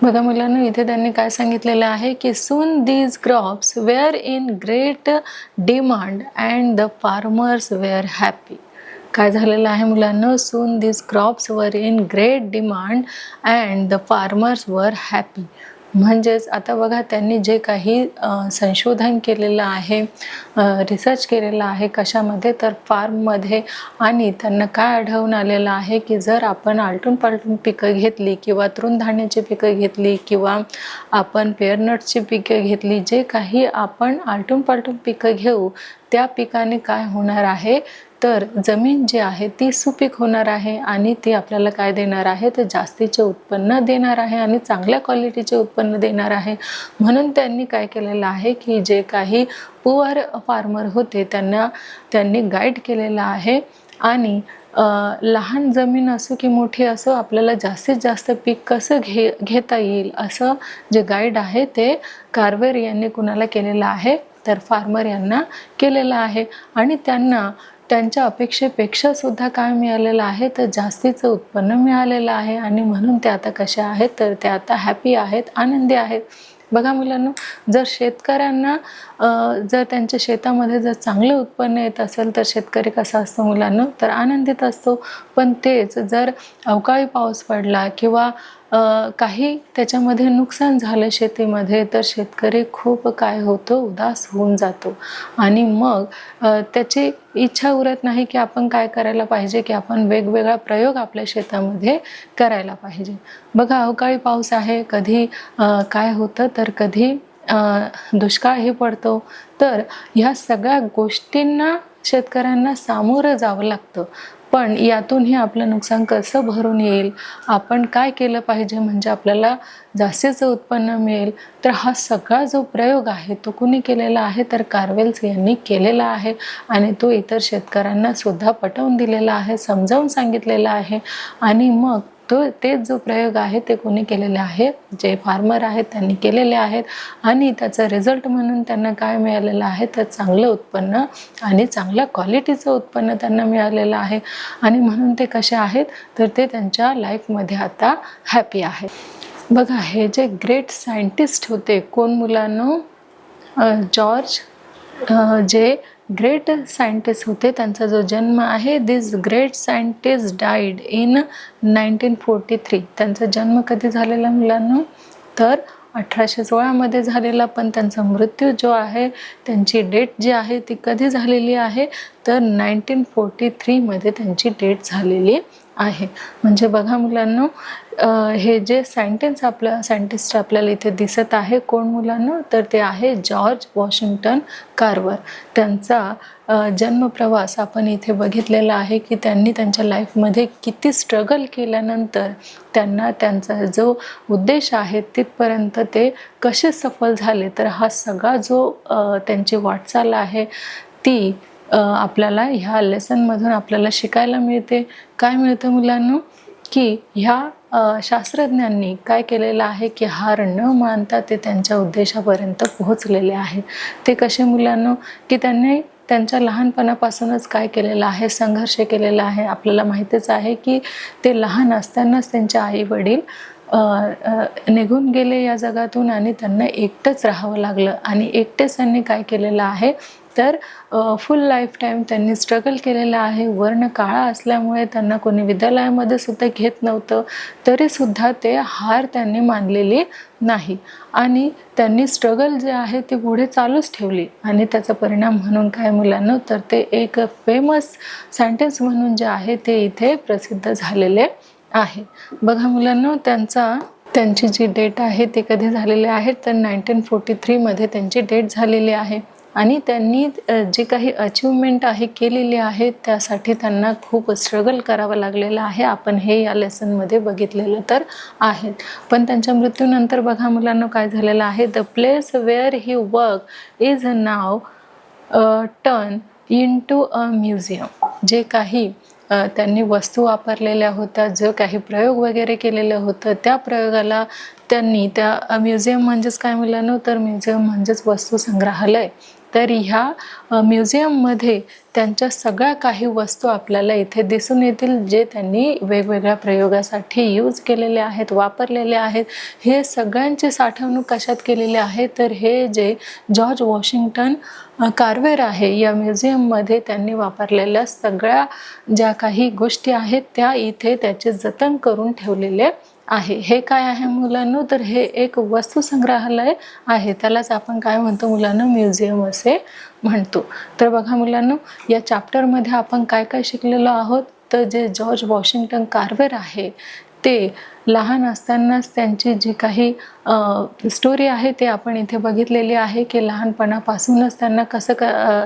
बघा मुलांनो, इथे त्यांनी काय सांगितलेलं आहे की soon these crops were in great demand and the farmers were happy. काय झालेलं आहे मुलांनो, soon these crops were in great demand and the farmers were happy. म्हणजेच आता बघा, त्यांनी जे काही संशोधन केलेलं आहे, रिसर्च केलेला आहे कशामध्ये, तर फार्ममध्ये. आणि त्यांना काय आढळून आलेलं आहे की जर आपण आलटून पालटून पिकं घेतली किंवा तृणधान्याची पिकं घेतली किंवा आपण पेअरनटची पिकं घेतली, जे काही आपण आलटून पालटून पिकं घेऊ त्या पिकाने काय होणार आहे, तर जमीन जी आहे ती सुपीक होणार आहे आणि ती आपल्याला काय देणार आहे, तर जास्तीचे उत्पन्न देणार आहे आणि चांगल्या क्वालिटीचे उत्पन्न देणार आहे. म्हणून त्यांनी काय केलेलं आहे की जे काही पुअर फार्मर होते त्यांनी गाईड केलेलं आहे आणि लहान जमीन असो की मोठी असो, आपल्याला जास्तीत जास्त पीक कसं घेता येईल असं जे गाईड आहे ते कार्वेर यांनी कुणाला केलेलं आहे, तर फार्मर यांना केलेलं आहे. आणि त्यांना त्यांच्या अपेक्षेपेक्षा सुद्धा काय मिळालेलं आहे, तर जास्तीचं उत्पन्न मिळालेलं आहे. आणि म्हणून ते आता कसे आहेत, तर ते आता हॅपी आहेत, आनंदी आहेत. बघा मुलांनो, जर शेतकऱ्यांना जर त्यांच्या शेतामध्ये जर चांगलं उत्पन्न येत असेल तर शेतकरी कसा असतो मुलांनो, तर आनंदित असतो. पण तेच जर अवकाळी पाऊस पडला किंवा काही त्याच्यामध्ये नुकसान झालं शेतीमध्ये, तर शेतकरी खूप काय होतो, उदास होऊन जातो. आणि मग त्याची इच्छा उरत नाही की आपण काय करायला पाहिजे, की आपण वेगवेगळा प्रयोग आपल्या शेतामध्ये करायला पाहिजे. बघा, अवकाळी पाऊस आहे, कधी काय होतं, तर कधी दुष्काळही पडतो. तर ह्या सगळ्या गोष्टींना शेतकऱ्यांना सामोरं जावं लागतं. पण यातूनही आपलं नुकसान कसं भरून येईल, आपण काय केलं पाहिजे म्हणजे आपल्याला जास्तीचं उत्पन्न मिळेल, तर हा सगळा जो प्रयोग आहे तो कुणी केलेला आहे, तर कार्वेल्स यांनी केलेला आहे. आणि तो इतर शेतकऱ्यांना सुद्धा पटवून दिलेला आहे, समजावून सांगितलेला आहे. आणि मग तेच जो प्रयोग आहे ते कोणी केलेले आहे, जे फार्मर आहेत त्यांनी केलेले आहेत. आणि त्याचा रिझल्ट म्हणून त्यांना काय मिळालेलं आहे, तर चांगलं उत्पन्न आणि चांगल्या क्वालिटीचं उत्पन्न त्यांना मिळालेलं आहे. आणि म्हणून ते कसे आहेत, तर ते त्यांच्या लाईफमध्ये आता हॅपी आहे. बघा, हे जे ग्रेट सायंटिस्ट होते, कोण मुलांनो, जॉर्ज, जे ग्रेट सायंटिस्ट होते, त्यांचा जो जन्म आहे, दिस ग्रेट सायंटिस्ट डाईड इन 1943. त्यांचा जन्म कधी झालेला मुलांनो, तर 1816 मध्ये झालेला. पण त्यांचा मृत्यू जो आहे, त्यांची डेट जी आहे ती कधी झालेली आहे, तर 1943 मध्ये त्यांची डेट झालेली आहे. म्हणजे बघा मुलांनो, हे जे सायंटिस्ट आपल्याला इथे दिसत आहे, कोण मुलांनो, तर ते आहे जॉर्ज वॉशिंग्टन कार्वर. त्यांचा जन्मप्रवास आपण इथे बघितलेला आहे की त्यांनी त्यांच्या लाईफमध्ये किती स्ट्रगल केल्यानंतर त्यांना त्यांचा जो उद्देश आहे तिथपर्यंत ते कसे सफल झाले. तर हा सगळा जो त्यांची वाटचाल आहे ती आपल्याला ह्या लेसनमधून आपल्याला शिकायला मिळते. काय मिळतं मुलांनो, की ह्या शास्त्रज्ञांनी काय केलेलं आहे, की हार न मानता ते त्यांच्या उद्देशापर्यंत पोहोचलेले आहेत. ते कसे मुलांनो, की त्यांनी त्यांच्या लहानपणापासूनच काय केलेलं आहे, संघर्ष केलेला आहे. आपल्याला माहितीच आहे की ते लहान असतानाच त्यांचे आई वडील निघून गेले या जगातून आणि त्यांना एकटंच राहावं लागलं. आणि एकटेच त्यांनी काय केलेलं आहे, तर फुल लाईफ टाईम त्यांनी स्ट्रगल केलेलं आहे. वर्ण काळा असल्यामुळे त्यांना कोणी विद्यालयामध्ये सुद्धा घेत नव्हतं, तरीसुद्धा ते हार त्यांनी मानलेली नाही. आणि त्यांनी स्ट्रगल जे आहे ते पुढे चालूच ठेवली. आणि त्याचा परिणाम म्हणून काय मुलांनो, तर ते एक फेमस सायंटिस्ट म्हणून जे आहे ते इथे प्रसिद्ध झालेले आहे. बघा मुलांनो, त्यांची जी डेट आहे ते कधी झालेली आहे, तर 1943 मध्ये त्यांची डेट झालेली आहे. आणि त्यांनी जे काही अचिव्हमेंट आहे केलेली आहे त्यासाठी त्यांना खूप स्ट्रगल करावं लागलेलं आहे. आपण हे या लेसनमध्ये बघितलेलं तर आहे. पण त्यांच्या मृत्यूनंतर बघा मुलांना काय झालेलं आहे, the place where he work is now turn into a museum. जे काही त्यांनी वस्तू वापरलेल्या होत्या, जो काही प्रयोग वगैरे केलेलं होतं, त्या प्रयोगाला त्यांनी त्या म्युझियम म्हणजेच काय मुलांनो, तर म्युझियम म्हणजेच वस्तू संग्रहालय. तर ह्या म्युझियममध्ये त्यांच्या सगळ्या काही वस्तू आपल्याला इथे दिसून येतील, जे त्यांनी वेगवेगळ्या प्रयोगासाठी यूज केलेले आहेत, वापरलेले आहेत. हे सगळ्यांची साठवणूक कशात केलेली आहे, तर हे जे जॉर्ज वॉशिंग्टन कार्व्हेर आहे या म्युझियममध्ये त्यांनी वापरलेल्या सगळ्या ज्या काही गोष्टी आहेत त्या इथे त्याचे जतन करून ठेवलेले आहे. हे काय आहे मुलांनो, तर हे एक वस्तू संग्रहालय आहे. त्यालाच आपण काय म्हणतो मुलांनो, म्युझियम असे म्हणतो. तर बघा मुलांनो, या चॅप्टरमध्ये आपण काय काय शिकलेलो आहोत, तर जे जॉर्ज वॉशिंग्टन कार्व्हेर आहे ते लहान असतानाच त्यांची जी काही स्टोरी आहे ते आपण इथे बघितलेली आहे, की लहानपणापासूनच त्यांना कसं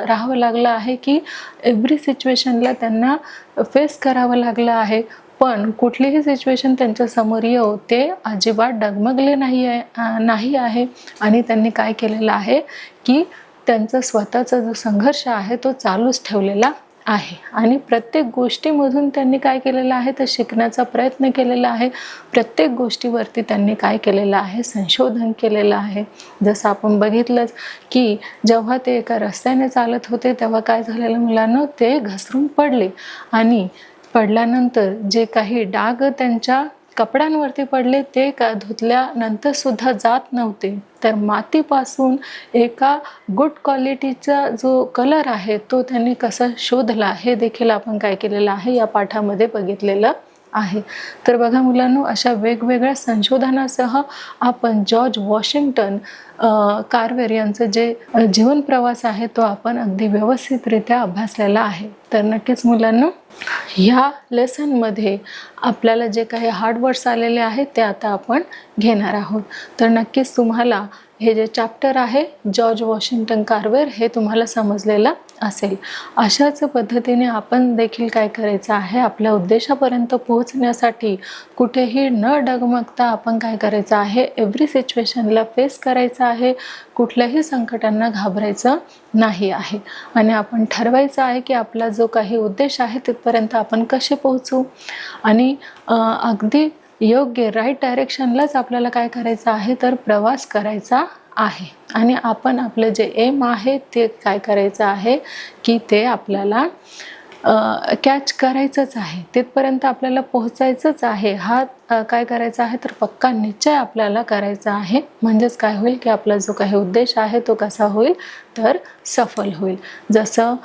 राहावं लागलं आहे, की एव्हरी सिच्युएशनला त्यांना फेस करावं लागलं आहे. पण कुठलीही सिच्युएशन त्यांच्या समोर येऊ ते अजिबात डगमगले नाही आहे. आणि त्यांनी काय केलेलं आहे, की त्यांचा स्वतःचा जो संघर्ष आहे तो चालूच ठेवलेला आहे. आणि प्रत्येक गोष्टीमधून त्यांनी काय केलेलं आहे, तर शिकण्याचा प्रयत्न केलेला आहे. प्रत्येक गोष्टीवरती त्यांनी काय केलेलं आहे, संशोधन केलेलं आहे. जसं आपण बघितलंच की जेव्हा ते एका रस्त्याने चालत होते तेव्हा काय झालेलं मुलांना, ते घसरून पडले आणि पडल्यानंतर जे काही डाग त्यांच्या कपड्यांवरती पडले ते धुतल्यानंतर सुद्धा जात नव्हते. तर मातीपासून एका गुड क्वालिटीचा जो कलर आहे तो त्यांनी कसा शोधला हे देखील आपण काय केलेलं आहे, या पाठामध्ये बघितलेलं आहे. तर बघा मुलांनो, अशा वेगवेगळ्या संशोधनासह आपण जॉर्ज वॉशिंग्टन कार्व्हेर यांचं जे जीवन प्रवास आहे तो आपण अगदी व्यवस्थितरित्या अभ्यासलेला आहे. तर नक्कीच मुलांनो, ह्या लेसनमध्ये आपल्याला जे काही हार्ड वर्ड्स आलेले आहेत ते आता आपण घेणार आहोत. तर नक्कीच तुम्हाला हे जे चॅप्टर आहे जॉर्ज वॉशिंग्टन कार्व्हेर हे तुम्हाला समजलेलं असेल. अशाच पद्धतीने आपण देखील काय करायचं आहे, आपल्या उद्देशापर्यंत पोहोचण्यासाठी कुठेही न डगमगता आपण काय करायचं आहे, एव्हरी सिच्युएशनला फेस करायचं आहे. कुठल्याही संकटांना घाबरायचं नाही आहे. आणि आपण ठरवायचं आहे की आपला जो काही उद्देश आहे तिथपर्यंत आपण कसे पोहोचू. आणि अगदी योग्य राईट डायरेक्शनलाच आपल्याला काय करायचं आहे, तर प्रवास करायचा आहे. आणि आपण आपलं जे एम आहे ते काय करायचं आहे, की ते आपल्याला कॅच करायचंच आहे. तिथपर्यंत आपल्याला पोहोचायचंच आहे. हा काय करायचा आहे, तर पक्का निश्चय आपल्याला करायचा आहे. म्हणजेच काय होईल, की आपला जो काही उद्देश आहे तो कसा होईल, तर सफल होईल. जसं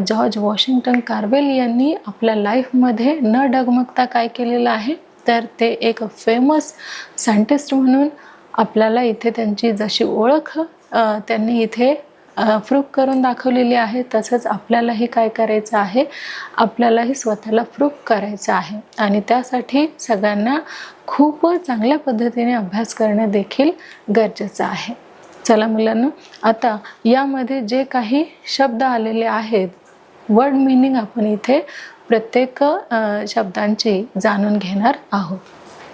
जॉर्ज वॉशिंग्टन कार्व्हेर यांनी आपल्या लाईफमध्ये न डगमगता काय केलेलं आहे, तर ते एक फेमस सायंटिस्ट म्हणून आपल्याला इथे त्यांची जशी ओळख त्यांनी इथे प्रूफ करून दाखवलेली आहे, तसंच आपल्यालाही काय करायचं आहे, आपल्यालाही स्वतःला प्रूफ करायचं आहे. आणि त्यासाठी सगळ्यांना खूप चांगल्या पद्धतीने अभ्यास करणं देखील गरजेचं आहे. चला मुलांनो, आता यामध्ये जे काही शब्द आलेले आहेत, वर्ड मीनिंग आपण इथे प्रत्येक शब्दांची जाणून घेणार आहोत.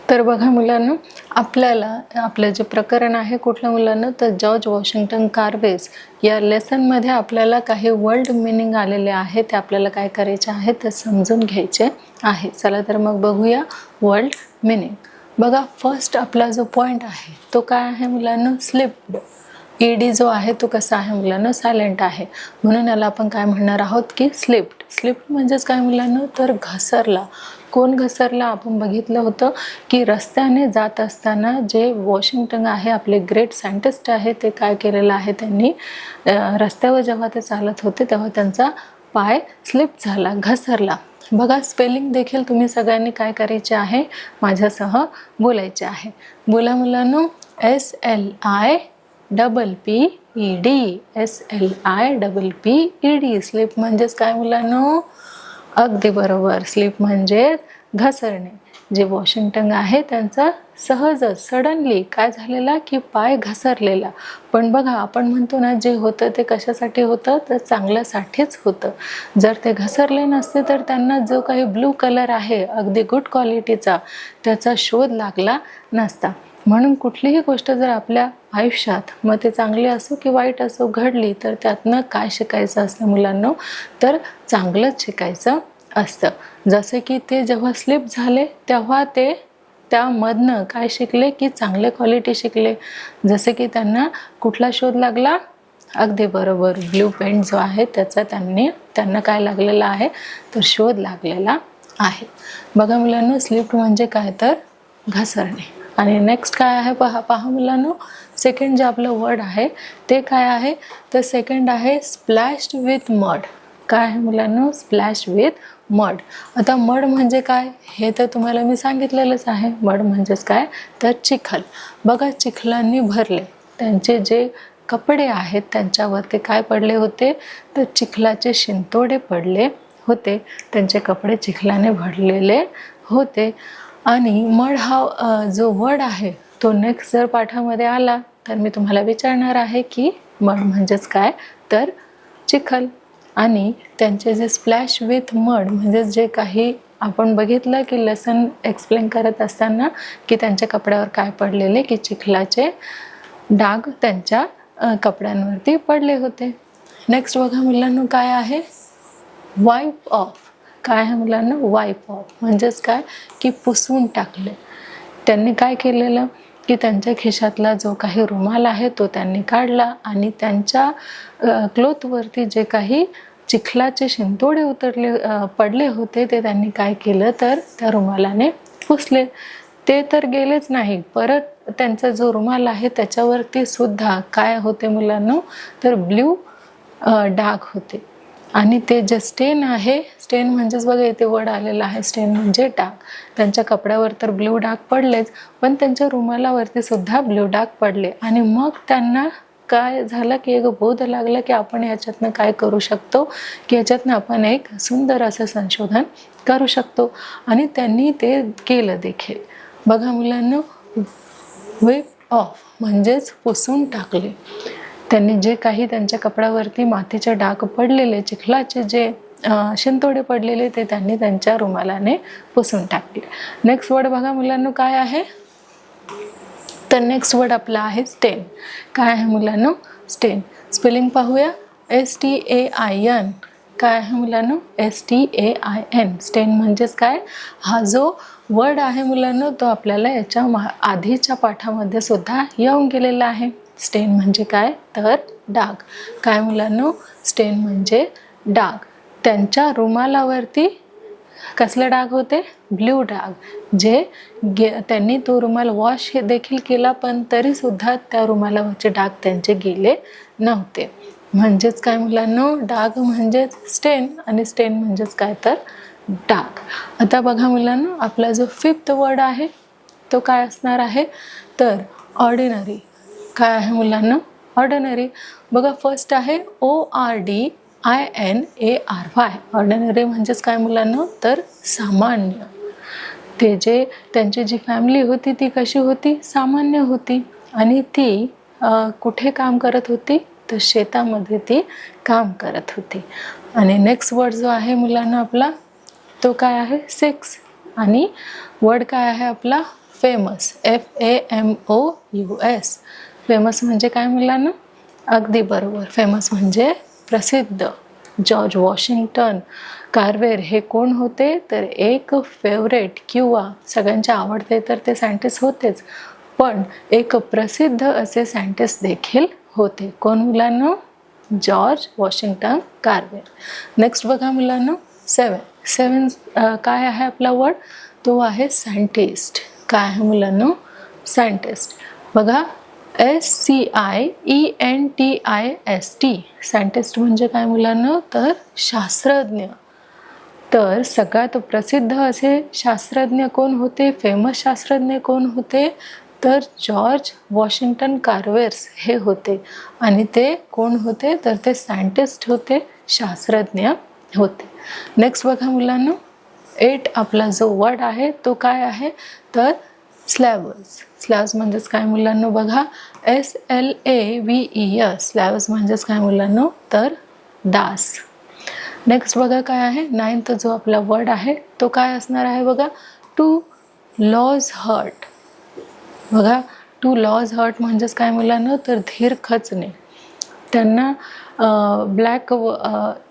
तर बघा मुलांनो, आपल्याला आपलं जे प्रकरण आहे कुठलं मुलांना, तर जॉर्ज वॉशिंग्टन कार्व्हेर या लेसनमध्ये आपल्याला काही वर्ड मीनिंग आलेले आहे ते आपल्याला काय करायचे आहे, तर समजून घ्यायचे आहे. चला तर मग बघूया वर्ड मीनिंग. बघा, फर्स्ट आपला जो पॉईंट आहे तो काय आहे मुलांना, स्लिप्ड. ईडी जो आहे तो कसा आहे मुलांना, सायलेंट आहे. म्हणून याला आपण काय म्हणणार आहोत, की स्लिप्ड. स्लिप्ड म्हणजेच काय मुलांना, तर घसरला. कोण घसरला, आपण बघितलं होतं की रस्त्याने जात असताना जे वॉशिंग्टन आहे, आपले ग्रेट सायंटिस्ट आहे, ते काय केलेलं आहे, त्यांनी रस्त्यावर जेव्हा ते चालत होते तेव्हा त्यांचा पाय स्लिप झाला, घसरला. बघा, स्पेलिंग देखील तुम्ही सगळ्यांनी काय करायचे आहे, माझ्यासह बोलायचे आहे. बोला मुलांनो, SLIPPED. SLIPPED. स्लिप म्हणजेच काय मुलांनो, अगदी बरोबर, स्लिप म्हणजे घसरणे. जे वॉशिंग्टन आहे त्यांचा सहजच सडनली काय झालेला, की पाय घसरलेला. पण बघा, आपण म्हणतो ना, जे होतं ते कशासाठी होतं, तर चांगल्यासाठीच होतं. जर ते घसरले नसते तर त्यांना जो काही ब्लू कलर आहे अगदी गुड क्वालिटीचा, त्याचा शोध लागला नसता. म्हणून कुठलीही गोष्ट जर आपल्या आयुष्यात, मग ते चांगली असो की वाईट असो, घडली तर त्यातनं काय शिकायचं असतं मुलांनो, तर चांगलंच शिकायचं असतं. जसे की ते जेव्हा स्लिप झाले तेव्हा ते त्यामधनं काय शिकले, की चांगले क्वालिटी शिकले. जसे की त्यांना कुठला शोध लागला, अगदी बरोबर. ब्लू पेंट जो आहे त्याचा त्यांना काय लागलेला आहे तर शोध लागलेला आहे. बघा मुलांनो, स्लिप्ड म्हणजे काय तर घसरणे. आणि नेक्स्ट काय आहे पहा मुलांनो, सेकंड जे आपलं वर्ड आहे ते काय आहे तर सेकंड आहे स्प्लॅश्ड विथ मड. काय आहे मुलांनो, स्प्लॅश विथ मड. आता मड म्हणजे काय हे तर तुम्हाला मी सांगितलेलंच आहे. मड म्हणजेच काय तर चिखल. बघा, चिखलांनी भरले त्यांचे जे कपडे आहेत त्यांच्यावरती काय पडले होते तर चिखलाचे शिंतोडे पडले होते. त्यांचे कपडे चिखलाने भरलेले होते. आणि मड हा जो वर्ड आहे तो नेक्स्ट जर पाठामध्ये आला तर मी तुम्हाला विचारणार आहे की मड म्हणजेच काय तर चिखल. आणि त्यांचे जे स्प्लॅश विथ मड म्हणजे जे काही आपण बघितलं की लेसन एक्सप्लेन करत असताना की त्यांच्या कपड्यावर काय पडलेले की चिखलाचे डाग त्यांच्या कपड्यांवरती पडले होते. नेक्स्ट बघा मुलांनो काय आहे वाईप ऑफ. काय आहे मुलांनो वाईप ऑफ म्हणजेच काय की पुसून टाकले. त्यांनी काय केलेलं की त्यांच्या खिशातला जो काही रुमाल आहे तो त्यांनी काढला आणि त्यांच्या क्लोथवरती जे काही चिखलाचे शिंतोडे पडले होते ते त्यांनी काय केलं तर त्या रुमालाने पुसले. ते तर गेलेच नाही, परत त्यांचा जो रुमाल आहे त्याच्यावरती सुद्धा काय होते मुलांनो तर ब्ल्यू डाग होते. आणि ते जे स्टेन आहे, स्टेन म्हणजेच बघा इथे वर्ड आलेला आहे, स्टेन म्हणजे डाग. त्यांच्या कपड्यावर तर ब्ल्यू डाग पडलेच, पण त्यांच्या रुमालावरती सुद्धा ब्ल्यू डाग पडले. आणि मग त्यांना काय झालं की एक बोध लागला की आपण याच्यातनं काय करू शकतो की याच्यातनं आपण एक सुंदर असं संशोधन करू शकतो. आणि त्यांनी ते केलं देखील. बघा मुलांना, वेप ऑफ म्हणजेच पुसून टाकले. त्यांनी जे काही त्यांच्या कपड्यावरती मातीचे डाग पडलेले, चिखलाचे जे शिंतोडे पडलेले ते त्यांनी त्यांच्या रुमालाने पुसून टाकले. नेक्स्ट वर्ड बघा मुलांनो काय आहे तर नेक्स्ट वर्ड आपला आहे स्टेन. काय आहे मुलांनो स्टेन. स्पेलिंग पाहूया. STAIN. काय आहे मुलांनो STAIN. स्टेन म्हणजेच काय, हा जो वर्ड आहे मुलांनो तो आपल्याला याच्या आधीच्या पाठामध्ये सुद्धा येऊन गेलेला आहे. स्टेन म्हणजे काय तर डाग. काय मुलांनो स्टेन म्हणजे डाग. त्यांच्या रुमालावरती कसले डाग होते ब्ल्यू डाग. जे त्यांनी तो रुमाल वॉश देखील केला पण तरी सुद्धा त्या रुमालावरचे डाग त्यांचे गेले नव्हते. म्हणजेच काय मुलांनो डाग म्हणजेच स्टेन आणि स्टेन म्हणजेच काय तर डाग. आता बघा मुलांनो आपला जो फिफ्थ वर्ड आहे तो काय असणार आहे तर ऑर्डिनरी. काय आहे मुलांना ऑर्डिनरी. बघा फर्स्ट आहे ORDINARY. ऑर्डिनरी म्हणजेच काय मुलांना तर सामान्य. ते जे त्यांची जी फॅमिली होती ती कशी होती सामान्य होती. आणि ती कुठे काम करत होती तर शेतामध्ये ती काम करत होती. आणि नेक्स्ट वर्ड जो आहे मुलांना आपला तो काय आहे 6. आणि वर्ड काय आहे आपला फेमस. FAMOUS. फेमस म्हणजे काय मुलांना अगदी बरोबर. फेमस म्हणजे प्रसिद्ध. जॉर्ज वॉशिंग्टन कार्वेर हे कोण होते तर एक फेवरेट किंवा सगळ्यांचे आवडते तर ते सायंटिस्ट होतेच पण एक प्रसिद्ध असे सायंटिस्ट देखील होते. कोण मुलांना जॉर्ज वॉशिंग्टन कार्वेर. नेक्स्ट बघा मुलांना 7 काय आहे आपला वर्ड तो आहे सायंटिस्ट. काय आहे मुलांना सायंटिस्ट. बघा SCIENTIST. सायंटिस्ट म्हणजे काय मुलांना तर शास्त्रज्ञ. तर सगळ्यात प्रसिद्ध असे शास्त्रज्ञ कोण होते फेमस शास्त्रज्ञ कोण होते तर जॉर्ज वॉशिंग्टन कार्वेर्स हे होते. आणि ते कोण होते तर ते सायंटिस्ट होते शास्त्रज्ञ होते. नेक्स्ट बघा मुलांना 8 आपला जो वर्ड आहे तो काय आहे तर स्लॅव्हज. स्लॅव्हज म्हणजेच काय मुलांना बघा SLAVES. स्लॅव्हज म्हणजेच काय मुलांना तर दास. नेक्स्ट बघा काय आहे 9th जो आपला वर्ड आहे तो काय असणार आहे बघा टू लॉज हर्ट. बघा टू लॉज हर्ट म्हणजेच काय मुलांना तर धीर खचणे. त्यांना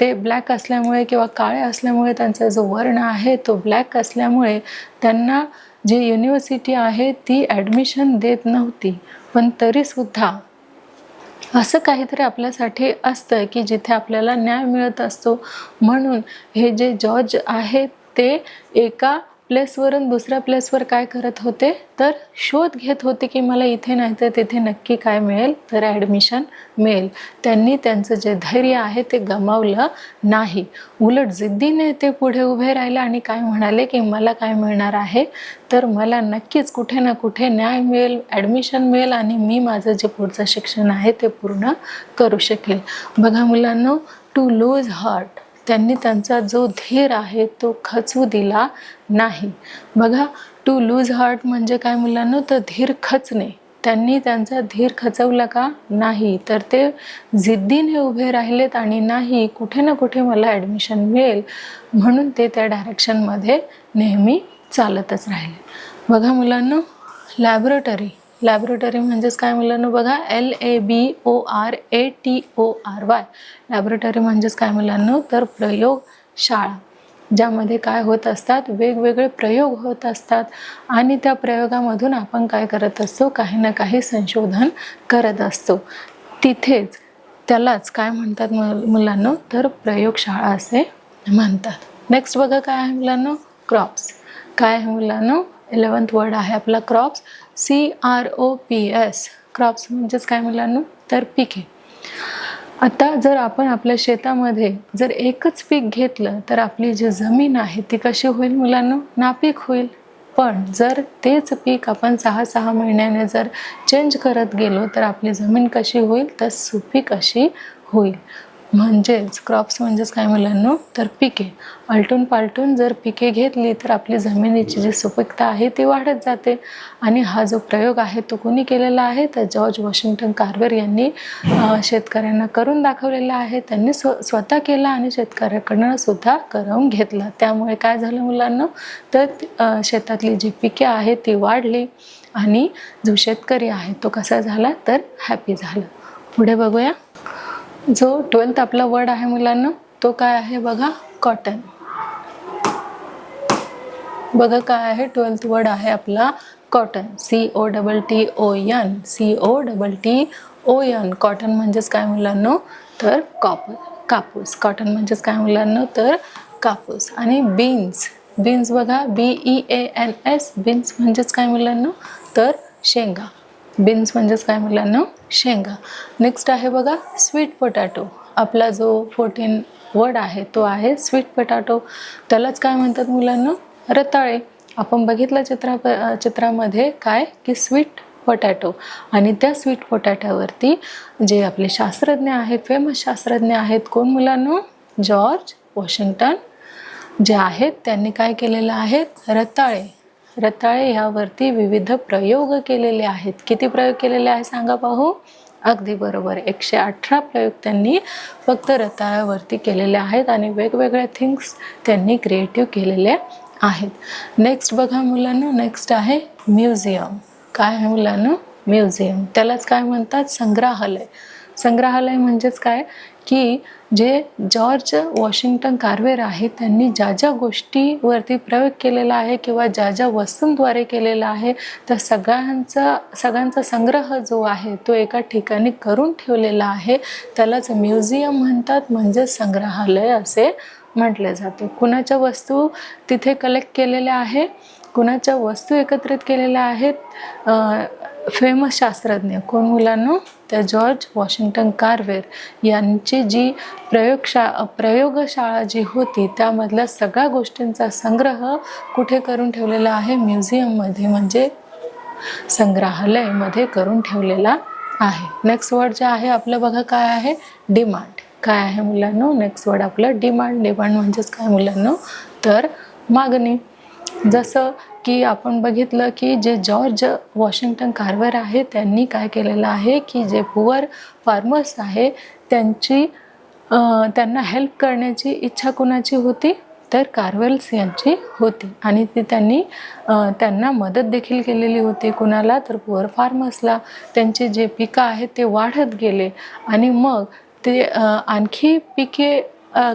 ते ब्लॅक असल्यामुळे किंवा काळे असल्यामुळे त्यांचा जो वर्ण आहे तो ब्लॅक असल्यामुळे त्यांना जी युनिव्हर्सिटी आहे ती ॲडमिशन देत नव्हती. पण तरीसुद्धा असं काहीतरी आपल्यासाठी असतं की जिथे आपल्याला न्याय मिळत असतो. म्हणून हे जे जॉर्ज आहेत ते एका प्लेसवरून दुसऱ्या प्लेसवर काय करत होते, तर शोध घेत होते की मला इथे नाही तर तिथे नक्की काय मिळेल, तर ॲडमिशन मिळेल. त्यांनी त्यांचं जे धैर्य आहे ते गमावलं नाही. उलट जिद्दीने ते पुढे उभे राहिले आणि काय म्हणाले की मला काय मिळणार आहे, तर मला नक्कीच कुठे ना कुठे न्याय मिळेल, ॲडमिशन मिळेल आणि मी माझं जे पुढचं शिक्षण आहे ते पूर्ण करू शकेल. बघा मुलांनो, टू लूज हार्ट, त्यांनी त्यांचा जो धीर आहे तो खचू दिला नाही. बघा, टू लूज हार्ट म्हणजे काय मुलांनो, तर धीर खचणे. त्यांनी त्यांचा धीर खचवला का नाही, तर ते जिद्दीने उभे राहिलेत आणि नाही कुठे ना कुठे मला ॲडमिशन मिळेल म्हणून ते त्या डायरेक्शनमध्ये नेहमी चालतच राहिले. बघा मुलांनो, लॅबोरेटरी, लॅबोरेटरी म्हणजेच काय मुलांनो, बघा LABORATORY, लॅबोरेटरी म्हणजेच काय मुलांनो, तर प्रयोगशाळा, ज्यामध्ये काय होत असतात, वेगवेगळे प्रयोग होत असतात आणि त्या प्रयोगामधून आपण काय करत असतो, काही ना काही संशोधन करत असतो. तिथेच त्यालाच काय म्हणतात मुलांनो, तर प्रयोगशाळा असे म्हणतात. नेक्स्ट बघा काय आहे मुलांनो, क्रॉप्स. काय आहे मुलांनो, 11th वर्ड आहे आपला क्रॉप्स, CROPS. क्रॉप्स म्हणजेच काय मुलांनो, तर पिके. आता जर आपण आपल्या शेतामध्ये जर एकच पीक घेतलं तर आपली जी जमीन आहे ती कशी होईल मुलांनो, नापीक होईल. पण जर तेच पीक आपण 6-6 महिन्याने जर चेंज करत गेलो तर आपली जमीन कशी होईल, तर सुपीक अशी होईल. म्हणजेच क्रॉप्स म्हणजेच काय मुलांनो, तर पिके. आलटून पालटून जर पिके घेतली तर आपली जमिनीची जी सुपीकता आहे ती वाढत जाते. आणि हा जो प्रयोग आहे तो कोणी केलेला आहे, तर जॉर्ज वॉशिंग्टन कार्वर यांनी शेतकऱ्यांना करून दाखवलेला आहे. त्यांनी स्वतः केला आणि शेतकऱ्याकडनं सुद्धा करवून घेतला. त्यामुळे काय झालं मुलांना, तर शेतातली जी पिके आहेत ती वाढली आणि जो शेतकरी आहे तो कसा झाला, तर हॅपी झाला. पुढे बघूया. जो 12th आपला वर्ड आहे मुलांना, तो काय आहे बघा, कॉटन. बघा काय आहे, 12th वर्ड आहे आपला कॉटन, COTTON. कॉटन म्हणजेच काय मुलांनो, तर कापूस. कॉटन म्हणजेच काय मुलांनो, तर कापूस. आणि बीन्स, बीन्स बघा, BEANS. बीन्स म्हणजेच काय मुलांनो, तर शेंगा. बीन्स म्हणजेच काय मुलांनो, शेंगा. नेक्स्ट आहे बघा स्वीट पोटॅटो. आपला जो 14 वर्ड आहे तो आहे स्वीट पोटॅटो. त्यालाच काय म्हणतात मुलांनो, रताळे. आपण बघितलं चित्रामध्ये काय की स्वीट पोटॅटो. आणि त्या स्वीट पोटॅटोवरती जे आपले शास्त्रज्ञ आहेत, फेमस शास्त्रज्ञ आहेत, कोण मुलांनो, जॉर्ज वॉशिंग्टन जे आहेत त्यांनी काय केलेलं आहे, रताळे यावरती विविध प्रयोग केलेले आहेत. किती प्रयोग केलेले आहे सांगा पाहू. अगदी बरोबर, 118 प्रयोग त्यांनी फक्त रताळ्यावरती केलेले आहेत आणि वेगवेगळ्या थिंग्स त्यांनी क्रिएटिव्ह केलेल्या आहेत. नेक्स्ट बघा मुलांनो, नेक्स्ट आहे म्युझियम. काय आहे मुलांनो, म्युझियम. त्यालाच काय म्हणतात, संग्रहालय. संग्रहालय म्हणजेच काय की जे जॉर्ज वॉशिंग्टन कार्वर आहे त्यांनी ज्या ज्या गोष्टीवरती प्रयोग केलेला आहे किंवा ज्या ज्या वस्तूंद्वारे केलेला आहे त्या सगळ्यांचा संग्रह जो आहे तो एका ठिकाणी करून ठेवलेला आहे. त्यालाच म्युझियम म्हणतात, म्हणजे संग्रहालय असे म्हटले जाते. कुणाच्या वस्तू तिथे कलेक्ट केलेल्या आहे, कुणाच्या वस्तू एकत्रित केलेल्या आहेत, फेमस शास्त्रज्ञ कोण मुलांनो, त्या जॉर्ज वॉशिंग्टन कार्वर यांची जी प्रयोगशाळा जी होती त्यामधल्या सगळ्या गोष्टींचा संग्रह कुठे करून ठेवलेला आहे, म्युझियममध्ये म्हणजे संग्रहालयामध्ये करून ठेवलेला आहे. नेक्स्ट वर्ड जे आहे आपलं बघा काय आहे, डिमांड. काय आहे मुलांनो, नेक्स्ट वर्ड आपलं डिमांड. डिमांड म्हणजेच काय मुलांनो, तर मागणी. जसं की आपण बघितलं की जे जॉर्ज वॉशिंग्टन कार्वर आहे त्यांनी काय केलेलं आहे की जे पुअर फार्मर्स आहे त्यांना हेल्प करण्याची इच्छा कुणाची होती, तर कार्वेल्स यांची होती. आणि ती त्यांना मदत देखील केलेली होती. कुणाला, तर पुअर फार्मर्सला. त्यांचे जे पिकं आहेत ते वाढत गेले आणि मग ते आणखी पिके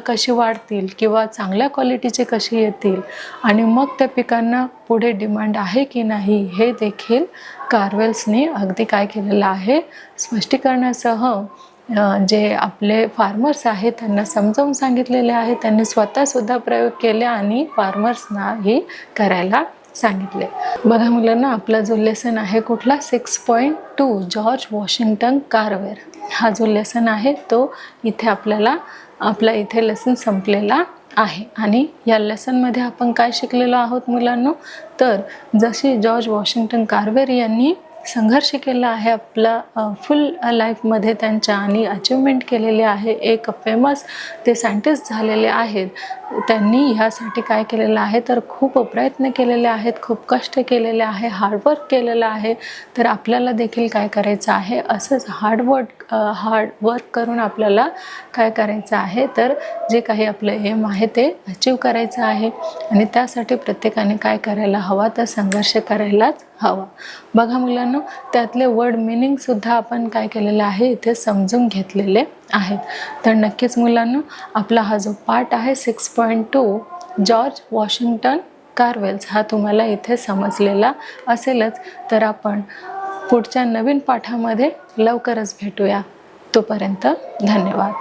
कशी वाढतील किंवा चांगल्या क्वालिटीचे कशी येतील आणि मग त्या पिकांना पुढे डिमांड आहे की नाही हे देखील कार्वेल्सने अगदी काय केलेलं आहे, स्पष्टीकरणासह जे आपले फार्मर्स आहेत त्यांना समजावून सांगितलेले आहे. त्यांनी स्वतःसुद्धा प्रयोग केले आणि फार्मर्सनाही करायला सांगितले. बघा मुलांना, आपला जो लेसन आहे कुठला 6.2 जॉर्ज वॉशिंग्टन कार्व्हेर हा जो लेसन आहे तो इथे आपला इथे लेसन संपलेला आहे. आणि या लेसनमध्ये आपण काय शिकलेलो आहोत मुलांनो, तर जशी जॉर्ज वॉशिंग्टन कार्व्हेर यांनी संघर्ष केला आहे आपला फुल लाईफमध्ये त्यांच्या आणि अचिव्हमेंट केलेले आहे, एक फेमस ते सायंटिस्ट झालेले आहेत. त्यांनी ह्यासाठी काय केलेलं आहे तर खूप प्रयत्न केलेले आहेत, खूप कष्ट केलेले आहे, हार्डवर्क केलेलं आहे. तर आपल्याला देखील काय करायचं आहे, असंच हार्डवर्क करून आपल्याला काय करायचं आहे तर जे काही आपलं एम आहे ते अचीव करायचं आहे. आणि त्यासाठी प्रत्येकाने काय करायला हवा तर संघर्ष करायलाच हवा. बघा मुलांनो, त्यातले वर्ड मिनिंगसुद्धा आपण काय केलेलं आहे इथे समजून घेतलेले आहेत. तर नक्कीच मुलांनो, आपला हा जो पाठ आहे 6.2 जॉर्ज वॉशिंग्टन कार्वेल्स हा तुम्हाला इथे समजलेला असेलच. तर आपण पुढच्या नवीन पाठामध्ये लवकरच भेटूया. तोपर्यंत धन्यवाद.